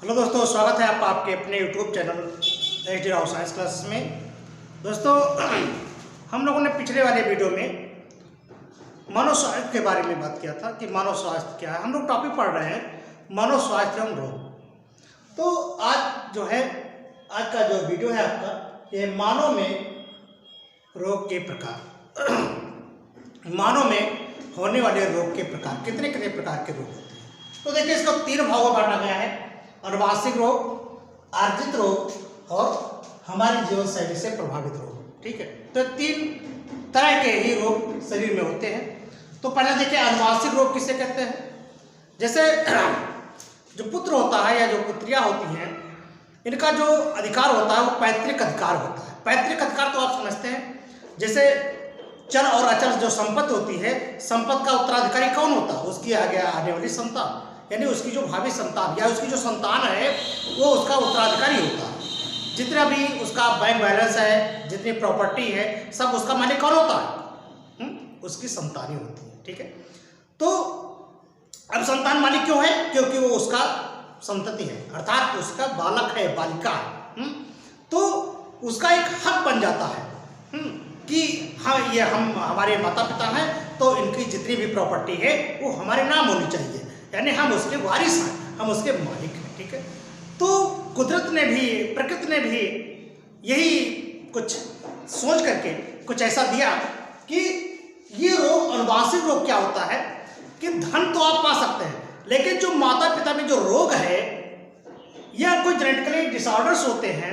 Hello दोस्तों, स्वागत है आपका आपके अपने YouTube channel HD Rao science classes में। दोस्तों, हम लोगों ने पिछले वाले वीडियो में मानव स्वास्थ्य के बारे में बात किया था कि मानव स्वास्थ्य क्या है। हम लोग टॉपिक पढ़ रहे हैं मानव स्वास्थ्य एवं रोग। तो आज जो है, आज का जो वीडियो है आपका, ये मानव में रोग के प्रकार, मानव में होने वाले रोग के प्रकार, कितने कितने प्रकार के रोग होते हैं। तो देखिए, इसको 3 भागों में बांटा गया है: अनुवांशिक रोग, अर्जित रोग और हमारी जीवन शैली से प्रभावित रोग। ठीक है, तो 3 तरह के ही रोग शरीर में होते हैं। तो पहले देखिए, अनुवांशिक रोग किसे कहते हैं। जैसे जो पुत्र होता है या जो पुत्रियां होती हैं, इनका जो अधिकार होता है वो पैतृक अधिकार होता है। पैतृक अधिकार तो आप समझते हैं, जैसे चल और अचल जो संपत्ति होती है, संपत्ति का उत्तराधिकारी कौन होता है? उसकी आने वाली संतान, यानी उसकी जो भावी संतान या उसकी जो संतान है वो उसका उत्तराधिकारी होता है। जितना भी उसका बैंक बैलेंस है, जितनी प्रॉपर्टी है, सब उसका मालिक कौन होता है? उसकी संतान ही होती है। ठीक है, तो अब संतान मालिक क्यों है? क्योंकि वो उसका संतति है, अर्थात उसका बालक है, बालिका है। तो उसका एक हक बन जाता है कि हाँ, ये हमारे माता पिता हैं, तो इनकी जितनी भी प्रॉपर्टी है वो हमारे नाम होनी चाहिए, यानी हम उसके वारिस हैं, हम उसके मालिक हैं। ठीक है, तो कुदरत ने भी, प्रकृति ने भी यही कुछ सोच करके कुछ ऐसा दिया कि ये रोग, अनुवांशिक रोग क्या होता है कि धन तो आप पा सकते हैं, लेकिन जो माता पिता में जो रोग है या कोई जेनेटिकली डिसऑर्डर्स होते हैं,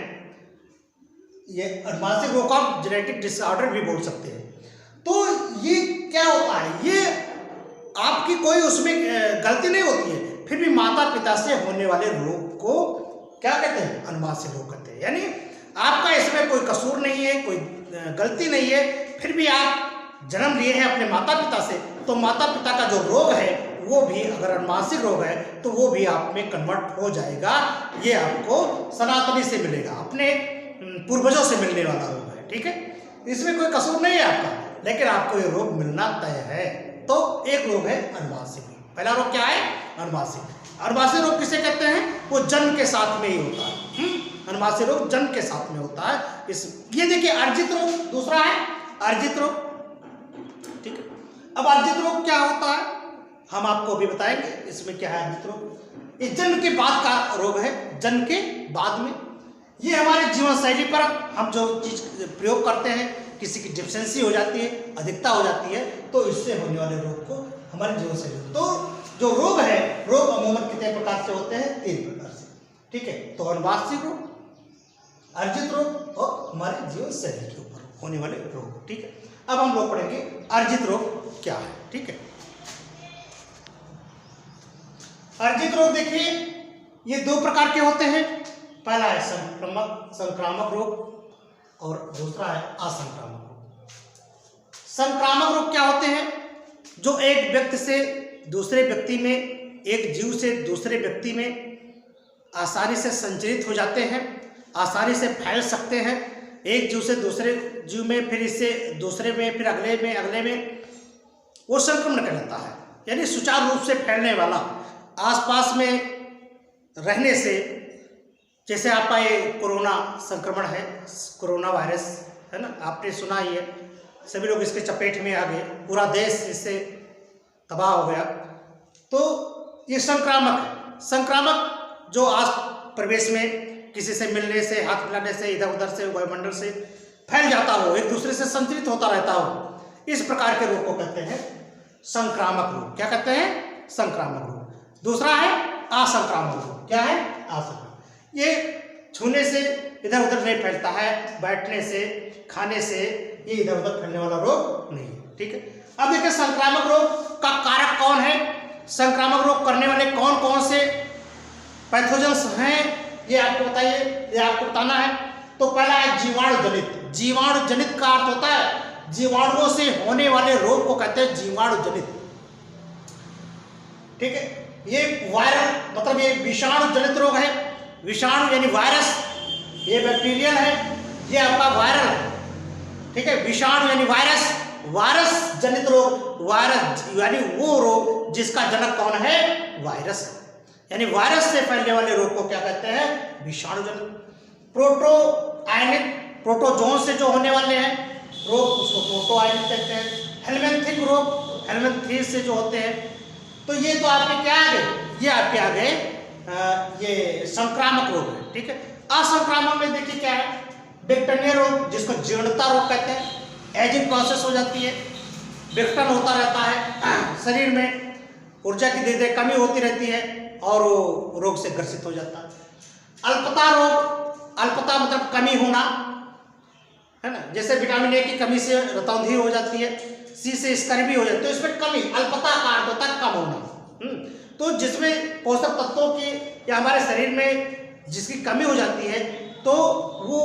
ये अनुवांशिक रोग को आप जेनेटिक डिसऑर्डर भी बोल सकते हैं। तो ये क्या होता है, ये आपकी कोई उसमें गलती नहीं होती है, फिर भी माता पिता से होने वाले रोग को क्या कहते हैं? अनुवांशिक रोग कहते हैं। यानी आपका इसमें कोई कसूर नहीं है, कोई गलती नहीं है, फिर भी आप जन्म लिए हैं अपने माता पिता से, तो माता पिता का जो रोग है वो भी, अगर अनुवांशिक रोग है तो वो भी आप में कन्वर्ट हो जाएगा। ये आपको सनातनी से मिलेगा, अपने पूर्वजों से मिलने वाला रोग है। ठीक है, इसमें कोई कसूर नहीं है आपका, लेकिन आपको ये रोग मिलना तय है। तो एक रोग है अनुवांशिक रोग। पहला रोग क्या है? अनुवांशिक। अनुवांशिक रोग किसे कहते हैं? वो जन्म के साथ में ही होता है। अनुवांशिक रोग जन्म के साथ में होता है। ये देखिए, अर्जित रोग दूसरा है, अर्जित रोग। ठीक है, अब अर्जित रोग क्या होता है हम आपको अभी बताएंगे। इसमें क्या है अर्जित रोग? ये जन्म के बाद का रोग है, जन्म के बाद में। ये हमारे जीवन शैली पर हम जो चीज प्रयोग करते हैं, किसी की डिफिशिएंसी हो जाती है, अधिकता हो जाती है, तो इससे होने वाले रोग को हमारे जीवन शैली। तो जो रोग है, रोग अमूमन कितने प्रकार से होते हैं? 3 प्रकार से। ठीक है, तो अनुवांशिक रोग, अर्जित रोग और हमारे जीवन शैली के ऊपर होने वाले रोग। ठीक है, अब हम लोग पढ़ेंगे अर्जित रोग क्या है। ठीक है, अर्जित रोग देखिए, ये 2 प्रकार के होते हैं। पहला है संक्रामक रोग और दूसरा है असंक्रामक रोग। संक्रामक रोग क्या होते हैं? जो एक व्यक्ति से दूसरे व्यक्ति में, एक जीव से दूसरे व्यक्ति में आसानी से संचरित हो जाते हैं, आसानी से फैल सकते हैं। एक जीव से दूसरे जीव में, फिर इससे दूसरे में, फिर अगले में वो संक्रमण कहलाता है। यानी सुचारू रूप से फैलने वाला, आसपास में रहने से। जैसे आपका ये कोरोना संक्रमण है, कोरोना वायरस है ना, आपने सुना ही है, सभी लोग इसके चपेट में आ गए, पूरा देश इससे तबाह हो गया। तो ये संक्रामक है। संक्रामक जो आस प्रवेश में किसी से मिलने से, हाथ मिलाने से, इधर उधर से, वायुमंडल से फैल जाता हो, एक दूसरे से संचरित होता रहता हो, इस प्रकार के रोग को कहते हैं संक्रामक रोग। क्या कहते हैं? संक्रामक रोग। दूसरा है असंक्रामक रोग। क्या है? असंक्रामक। ये छूने से इधर उधर नहीं फैलता है, बैठने से, खाने से, ये इधर उधर फैलने वाला रोग नहीं है। ठीक है, अब देखिए, संक्रामक रोग का कारक कौन है? संक्रामक रोग करने वाले कौन कौन से पैथोजेंस हैं, ये आपको बताइए, ये आपको बताना है। तो पहला है जीवाणु जनित। जीवाणु जनित का अर्थ होता है जीवाणुओं से होने वाले रोग को कहते हैं जीवाणु जनित। ठीक है, ये वायरल, मतलब ये विषाणु जनित रोग है। विषाणु यानी वायरस, ये बैक्टीरियल है, ये आपका वायरल है। ठीक है, विषाणु यानी वायरस, वायरस जनित रोग। वायरस यानी वो रोग जिसका जनक कौन है? वायरस है। यानी वायरस से फैलने वाले रोग को क्या कहते हैं? विषाणु जनित। प्रोटो आयनिक, प्रोटोजोन से जो होने वाले हैं रोग उसको प्रोटो आयनिक कहते हैं। हेलमिंथिक रोग, हेलमिंथ्रिस से जो होते हैं, तो ये तो आपके क्या आ गए? ये आपके आ गए ये संक्रामक रोग है, ठीक है। असंक्रामक में देखिए क्या है? बैक्टीरिया रोग, जिसको जीर्णता रोग कहते हैं। एजिंग प्रोसेस हो जाती है, विघटन होता रहता है शरीर में, ऊर्जा की धीरे धीरे कमी होती रहती है और वो रोग से ग्रसित हो जाता है। अल्पता रोग, अल्पता मतलब कमी होना, है ना, जैसे विटामिन ए की कमी से रतौंधी हो जाती है, सी से स्कर्वी हो जाती है, तो इसमें कमी, अल्पता का अर्थ होता है कम होना। तो जिसमें पोषक तत्वों की या हमारे शरीर में जिसकी कमी हो जाती है तो वो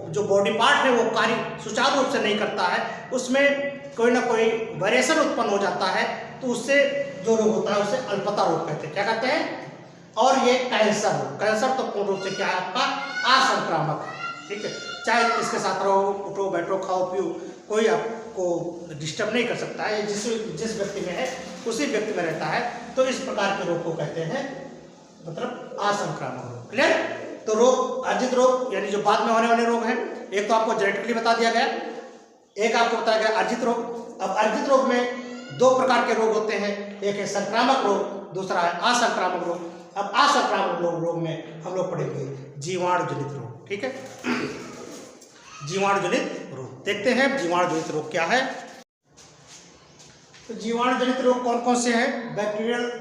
जो बॉडी पार्ट है वो कार्य सुचारू रूप से नहीं करता है, उसमें कोई ना कोई वेरिएशन उत्पन्न हो जाता है, तो उससे जो रोग होता है उसे अल्पता रोग कहते हैं। क्या कहते हैं? और ये कैंसर रोग, कैंसर तो पूर्ण रूप से क्या है आपका? असंक्रामक, ठीक है। चाहे इसके साथ रहो, उठो बैठो, खाओ पियो, कोई आपको डिस्टर्ब नहीं कर सकता है। जिस व्यक्ति में है उसी व्यक्ति में रहता है, तो इस प्रकार के रोग को कहते हैं मतलब असंक्रामक रोग। क्लियर? तो रोग, अर्जित रोग यानी जो बाद में होने वाले रोग हैं, एक तो आपको जेनेटिकली बता दिया गया, एक आपको बताया गया अर्जित रोग। अब अर्जित रोग में दो प्रकार के रोग होते हैं, एक है संक्रामक रोग, दूसरा है असंक्रामक रोग। अब असंक्रामक रोग में हम लोग पढ़ेंगे जीवाणु जनित रोग, ठीक है। जीवाणु जनित रोग देखते हैं, जीवाणु जनित रोग क्या है। तो जीवाणु जनित रोग कौन कौन से हैं? बैक्टीरियल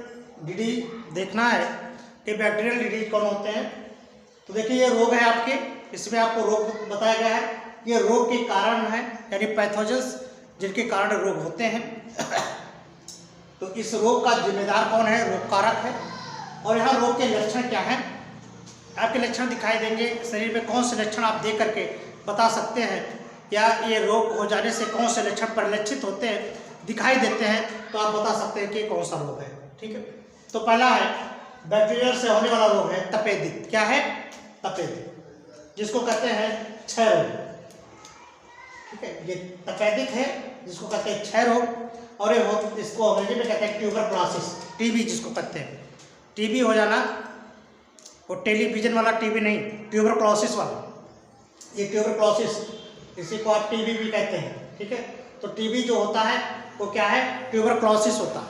डिजीज देखना है कि बैक्टीरियल डिजीज कौन होते हैं। तो देखिए ये रोग है आपके, इसमें आपको रोग बताया गया है, ये रोग के कारण है यानी पैथोजेंस जिनके कारण रोग होते हैं। तो इस रोग का जिम्मेदार कौन है? रोग कारक है। और यहाँ रोग के लक्षण क्या हैं? आपके लक्षण दिखाई देंगे, शरीर में कौन से लक्षण आप देख करके बता सकते हैं या ये रोग हो जाने से कौन से लक्षण परिलक्षित होते हैं, दिखाई देते हैं, तो आप बता सकते हैं कि कौन सा रोग है, ठीक है। तो पहला है बैक्टीरिया से होने वाला रोग है तपेदिक। क्या है? तपेदिक, जिसको कहते हैं क्षय रोग, ठीक है। ये तपेदिक है जिसको कहते हैं क्षय रोग, और ये इसको अंग्रेजी में कहते हैं ट्यूबरक्लोसिस, टीबी जिसको कहते हैं। टीबी हो जाना, वो टेलीविजन वाला टीबी नहीं, ट्यूबरक्लोसिस वाला, ये ट्यूबरक्लोसिस, इसी को आप टीबी भी कहते हैं, ठीक है। तो टीबी जो होता है वो क्या है? ट्यूबरक्लोसिस होता है।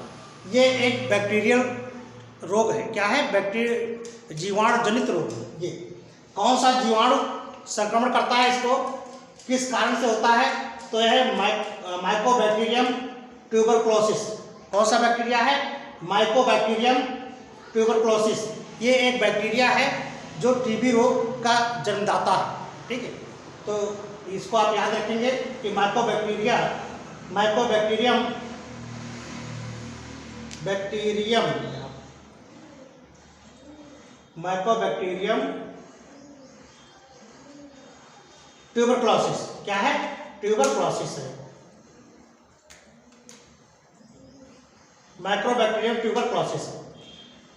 ये एक बैक्टीरियल रोग है। क्या है? बैक्टीरिया जीवाणु जनित रोग। ये कौन सा जीवाणु संक्रमण करता है इसको, किस कारण से होता है? तो यह है माइकोबैक्टीरियम ट्यूबरक्लोसिस। कौन सा बैक्टीरिया है? Mycobacterium tuberculosis. ये एक बैक्टीरिया है जो टीबी रोग का जन्मदाता है, ठीक है। तो इसको आप याद रखेंगे कि माइकोबैक्टीरियम ट्यूबरक्लोसिस क्या है? ट्यूबरक्लोसिस है। Mycobacterium tuberculosis.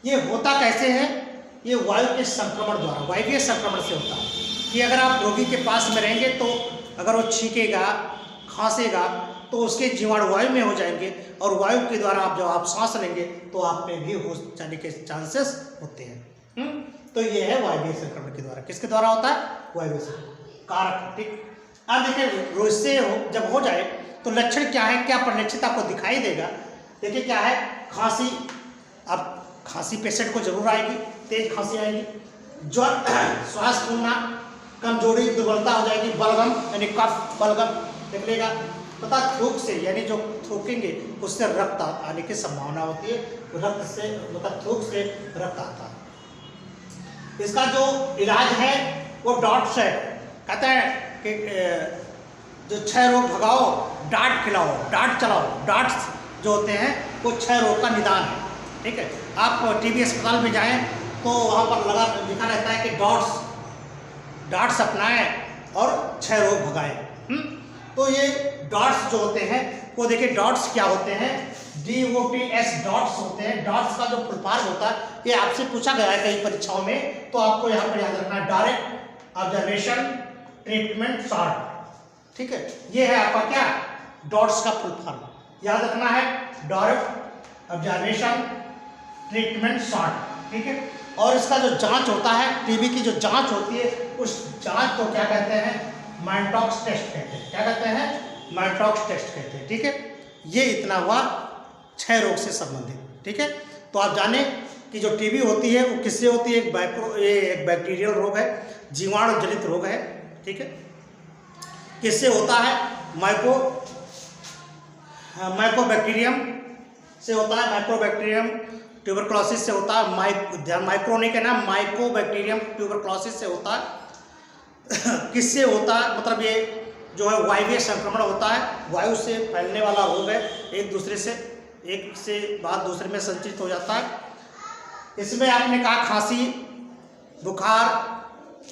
ये होता कैसे है? ये वायु के संक्रमण द्वारा, वायवीय संक्रमण से होता है कि अगर आप रोगी के पास में रहेंगे तो अगर वो छींकेगा, खांसेगा, तो उसके जीवाणु वायु में हो जाएंगे और वायु के द्वारा आप जब आप सांस लेंगे तो आप में भी हो जाने के चांसेस होते हैं। तो ये है वायवीय संक्रमण के द्वारा। किसके द्वारा होता है? वायवीय संक्रमण कारक, ठीक। अब देखिए इससे जब हो जाए तो लक्षण क्या है, क्या परिलक्षित आपको दिखाई देगा? देखिए क्या है? खांसी, अब खांसी पेशेंट को जरूर आएगी, तेज खांसी आएगी, ज्वर, श्वास फूलना, कमजोरी, दुर्बलता हो जाएगी, बलगम यानी कफ, बलगम निकलेगा तथा थूक से यानी जो थूकेंगे उससे रक्त आने की संभावना होती है। रक्त से मतलब थूक से रक्त आता है। इसका जो इलाज है वो डॉट्स है। कहते हैं कि जो क्षय रोग भगाओ, डांट खिलाओ, डांट चलाओ। डांट्स जो होते हैं वो क्षय रोग का निदान है, ठीक है। आप टीबी अस्पताल में जाएं तो वहाँ पर लिखा रहता है कि डांट्स अपनाएं और क्षय रोग भगाएं। तो ये डॉट्स जो होते हैं वो देखिए, डॉट्स क्या होते हैं? DOTS डॉट्स होते हैं। डॉट्स का जो फुल फॉर्म होता है, ये आपसे पूछा गया है कई परीक्षाओं में, तो आपको यहाँ पर याद रखना है डायरेक्ट ऑब्जर्वेशन ट्रीटमेंट शॉट, ठीक है। ये है आपका क्या? डॉट्स का फुल फॉर्म याद रखना है, डायरेक्ट ऑब्जर्वेशन ट्रीटमेंट शॉट। ठीक है। और इसका जो जांच होता है, टीबी की जो जांच होती है, उस जांच को क्या कहते हैं, मैनटॉक्स टेस्ट कहते हैं। क्या कहते हैं, मैनटॉक्स टेस्ट कहते हैं, ठीक है। ये इतना हुआ क्षय रोग से संबंधित, ठीक है। तो आप जाने कि जो टीबी होती है वो किससे होती है, एक बैक्टीरियल रोग है, जीवाणु जनित रोग है, ठीक है। किससे होता है, माइकोबैक्टीरियम से होता है, माइकोबैक्टीरियम ट्यूबरक्लोसिस से होता है, माइक्रो नहीं कहना, माइकोबैक्टीरियम ट्यूबरक्लोसिस से होता है। किससे होता है, मतलब ये जो है वायवीय संक्रमण होता है, वायु से फैलने वाला रोग है, एक से बाद दूसरे में संचित हो जाता है। इसमें आपने कहा खांसी, बुखार,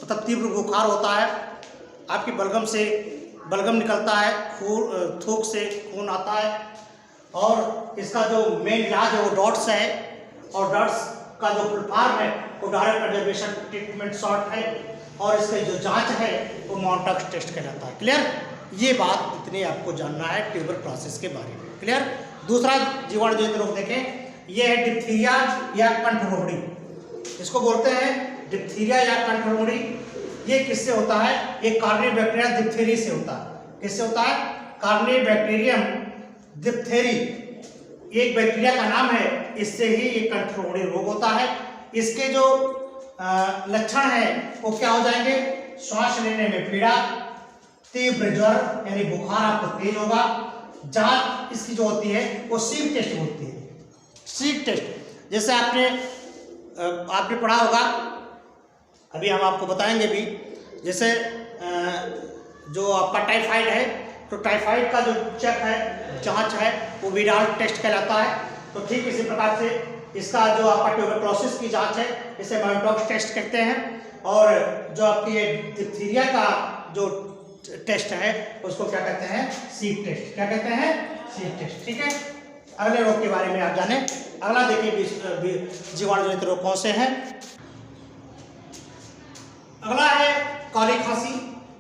मतलब तीव्र बुखार होता है, आपकी बलगम निकलता है, थूक से खून आता है, और इसका जो मेन इलाज है वो डॉट्स है, और डॉट्स का जो फुल फॉर्म है वो डायरेक्ट कंजर्वेशन ट्रीटमेंट शॉर्ट है, और इसकी जो जांच है वो मैनटॉक्स टेस्ट कहलाता है। क्लियर, ये बात इतनी आपको जानना है ट्यूबरक्लोसिस के बारे में। क्लियर। दूसरा जीवाणु जनित रोग देखें, ये है डिप्थीरिया या कंठरोगड़ी, इसको बोलते हैं डिप्थीरिया या कंठरोगड़ी। ये किससे होता है, ये कार्निबैक्टीरियम डिप्थेरी से होता है। किससे होता है, कार्निबैक्टीरियम डिप्थेरी, एक बैक्टीरिया का नाम है, इससे ही ये कंठरोगड़ी रोग होता है। इसके जो लक्षण है वो क्या हो जाएंगे, श्वास लेने में पीड़ा, तीव्र ज्वर यानी बुखार आपको तेज होगा, जांच इसकी जो होती है वो सीक टेस्ट होती है। सीक टेस्ट जैसे आपने पढ़ा होगा, अभी हम आपको बताएंगे भी, जैसे जो आपका टाइफाइड है, तो टाइफाइड का जो चेक है, जांच है, वो विडाल टेस्ट कहलाता है। तो ठीक इसी प्रकार से इसका जो आपका ट्यूबरक्लोसिस की जांच है, इसे मैनटॉक्स टेस्ट कहते हैं। और जो आपकी ये डिप्थीरिया का जो टेस्ट है उसको क्या कहते हैं, सीक टेस्ट। क्या कहते हैं, सीक टेस्ट, ठीक है। अगले रोग के बारे में आप जाने। अगला देखिए जीवाणु जनित रोग कौन से हैं। अगला है काली खांसी,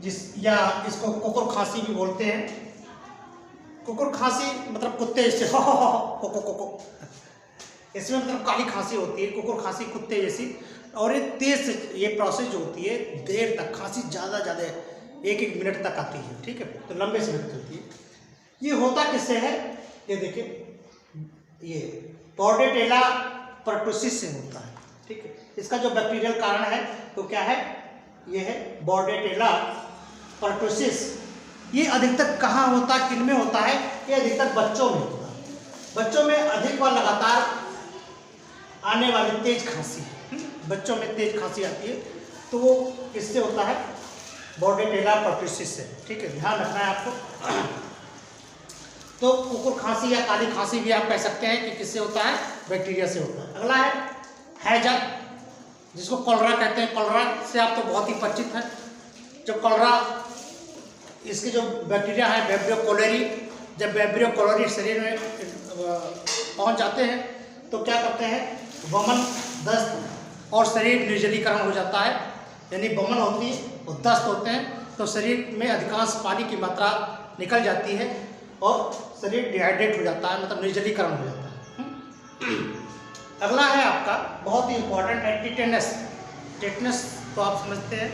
इसको कुकुर खांसी भी बोलते हैं। कुकुर खांसी मतलब कुत्ते से को इसमें मतलब काली खांसी होती है, कुकुर खांसी कुत्ते जैसी, और ये प्रोसेस जो होती है देर तक, खांसी ज़्यादा एक मिनट तक आती है, ठीक है, तो लंबे समय तक चलती है। ये होता किससे है, ये देखिए, ये बॉर्डेटेला परटुसिस से होता है, ठीक है। इसका जो बैक्टीरियल कारण है तो क्या है, ये है बॉर्डेटेला परटुसिस। ये अधिकतर कहाँ होता है, किन में होता है, ये अधिकतर बच्चों में होता है। बच्चों में अधिक व लगातार आने वाली तेज खांसी, बच्चों में तेज खांसी आती है, तो वो किससे होता है, बॉर्डेटेला परटुसिस से, ठीक है, ध्यान रखना है आपको। तो कुकुर खांसी या काली खांसी भी आप कह सकते हैं कि किससे होता है, बैक्टीरिया से होता है। अगला है हैजा, जिसको कॉलरा कहते हैं। कॉलरा से आप तो बहुत ही परिचित हैं। जब कॉलरा, इसके जो बैक्टीरिया है वेब्रियो कोलेरी, जब वेब्रियो कोलेरी शरीर में पहुंच जाते हैं तो क्या करते हैं, वमन, दस्त और शरीर निर्जलीकरण हो जाता है, यानी वमन होती है और दस्त होते हैं, तो शरीर में अधिकांश पानी की मात्रा निकल जाती है और शरीर डिहाइड्रेट हो जाता है, मतलब निर्जलीकरण हो जाता है। अगला है आपका बहुत ही इंपॉर्टेंट है टिटेनस। टिटेनस तो आप समझते हैं,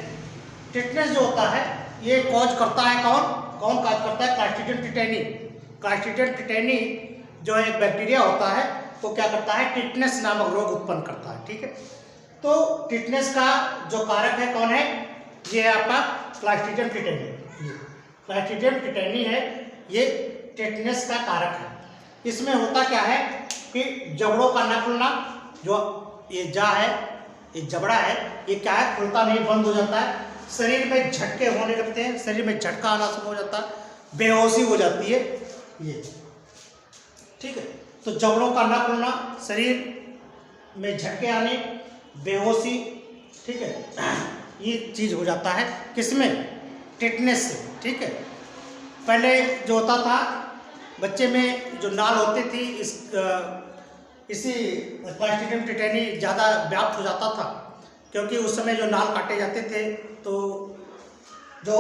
टिटेनस जो होता है ये कॉज करता है, कौन कॉज करता है, क्लास्ट्रीडियम टिटेनी। क्लास्ट्रीडियम टिटेनी जो एक बैक्टीरिया होता है वो क्या करता है, टिटेनस नामक रोग उत्पन्न करता है, ठीक है। तो टिटेनस का जो कारक है कौन है, ये है आपका क्लास्ट्रीडियम टिटेनी। क्लास्ट्रीडियम टिटेनी है, ये टिटेनस का कारक है। इसमें होता क्या है कि जबड़ों का न खुलना, जो ये जबड़ा है, ये क्या है, खुलता नहीं, बंद हो जाता है। शरीर में झटके होने लगते हैं, शरीर में झटका आना शुरू हो जाता है, बेहोशी हो जाती है, ये, ठीक है। तो जबड़ों का न खुलना, शरीर में झटके आने, बेहोशी, ठीक है, ये चीज़ हो जाता है किसमें, टिटेनस से, ठीक है। पहले जो होता था बच्चे में जो नाल होती थी, इसी क्लास्ट्रीडियम टिटेनी ज़्यादा व्याप्त हो जाता था, क्योंकि उस समय जो नाल काटे जाते थे तो जो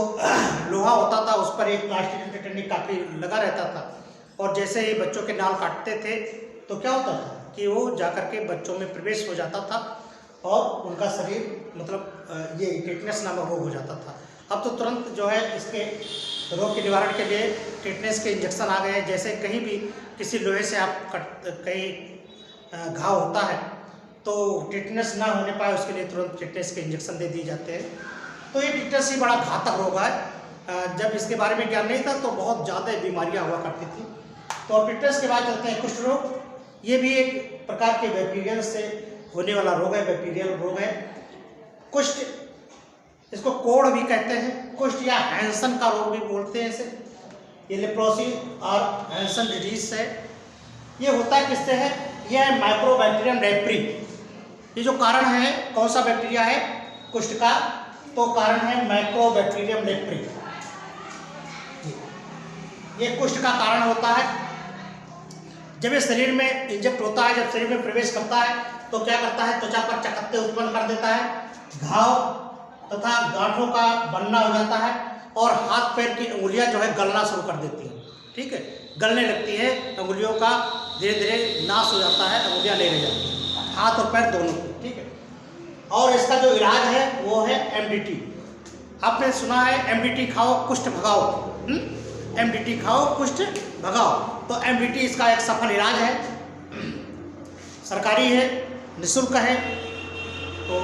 लोहा होता था उस पर एक क्लास्ट्रीडियम टिटेनी काफ़ी लगा रहता था, और जैसे ही बच्चों के नाल काटते थे तो क्या होता था, कि वो जाकर के बच्चों में प्रवेश हो जाता था और उनका शरीर मतलब ये टिटनेस नामक रोग हो जाता था। अब तो तुरंत जो है इसके रोग के निवारण के लिए टिटनेस के इंजेक्शन आ गए हैं। जैसे कहीं भी किसी लोहे से आप कहीं घाव होता है तो टिटनेस ना होने पाए उसके लिए तुरंत टिटनेस के इंजेक्शन दे दिए जाते हैं। तो ये टिटनेस ही बड़ा घातक रोग है। जब इसके बारे में ज्ञान नहीं था तो बहुत ज़्यादा बीमारियां हुआ करती थी। तो अब टिटनेस के बाद चलते हैं कुष्ठ रोग। ये भी एक प्रकार के बैक्टीरियल से होने वाला रोग है, बैक्टीरियल रोग है। कुष्ठ, इसको कोढ़ भी कहते हैं, कुष्ठ या हैंसन का रोग भी बोलते हैं इसे। ये लेप्रोसी और हैंसन डिजीज है। ये होता है किससे है? यह है माइक्रोबैक्टीरियम लेप्री। ये जो कारण है, कौन सा बैक्टीरिया है कुष्ठ का? तो कारण है माइक्रोबैक्टीरियम लेप्री। ये कुष्ठ का कारण होता है। जब ये शरीर में इंजेक्ट होता है, जब शरीर में प्रवेश करता है तो क्या करता है? त्वचा पर चकत्ते उत्पन्न कर देता है, घाव तथा गांठों का बनना हो जाता है और हाथ पैर की उंगलियां जो है गलना शुरू कर देती हैं। ठीक है, गलने लगती है, उंगलियों का धीरे धीरे नाश हो जाता है, उंगलियां नहीं रह जाती, हाथ और पैर दोनों की। ठीक है, और इसका जो इलाज है वो है MDT। आपने सुना है MDT खाओ कुष्ठ भगाओ। MDT खाओ कुष्ठ भगाओ। तो MDT इसका एक सफल इलाज है, सरकारी है, निःशुल्क है। तो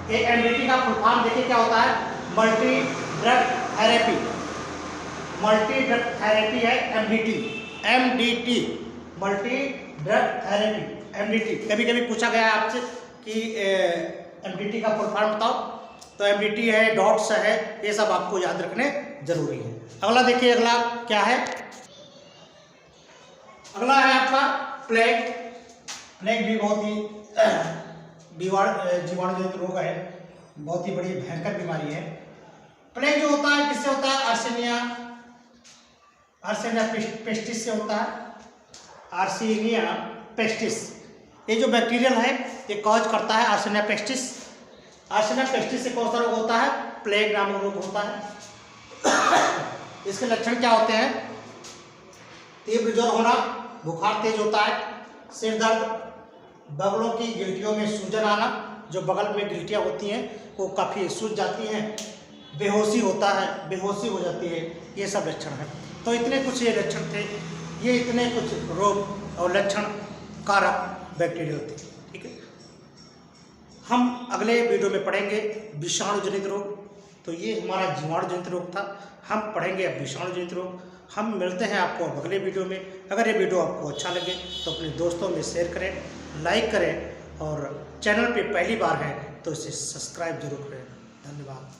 ये MDT का फुल फॉर्म देखिए क्या होता है? Multi drug therapy. Multi drug therapy है MDT, multi drug therapy MDT। कभी कभी पूछा गया है आपसे कि MDT का फुल फॉर्म बताओ, तो MDT है, डॉट्स है, ये सब आपको याद रखने जरूरी है। अगला देखिए, अगला क्या है? अगला है आपका प्लेग। प्लेग भी बहुत ही जीवाणुजनित रोग है, बहुत ही बड़ी भयंकर बीमारी है। प्लेग जो होता है किससे होता है? आर्सेनिया पेस्टिस से होता है। आर्सेनिया पेस्टिस ये जो बैक्टीरियल है ये कॉज करता है आर्सेनिया पेस्टिस। आर्सेनिया पेस्टिस से कौन सा रोग होता है? प्लेग नामक रोग होता है। इसके लक्षण क्या होते हैं? तीव्र ज्वर होना, बुखार तेज होता है, सिर दर्द, बगलों की गिल्टियों में सूजन आना, जो बगल में गिल्टियाँ होती हैं वो काफ़ी सूज जाती हैं, बेहोशी होता है, बेहोशी हो जाती है, ये सब लक्षण हैं। तो इतने कुछ ये लक्षण थे, ये इतने कुछ रोग और लक्षण कारक बैक्टीरियल थे। ठीक है, हम अगले वीडियो में पढ़ेंगे विषाणु जनित रोग। तो ये हमारा जीवाणु जनित रोग था, हम पढ़ेंगे अब विषाणु जनित रोग। हम मिलते हैं आपको अब अगले वीडियो में। अगर ये वीडियो आपको अच्छा लगे तो अपने दोस्तों में शेयर करें, लाइक करें और चैनल पे पहली बार है तो इसे सब्सक्राइब जरूर करें। धन्यवाद।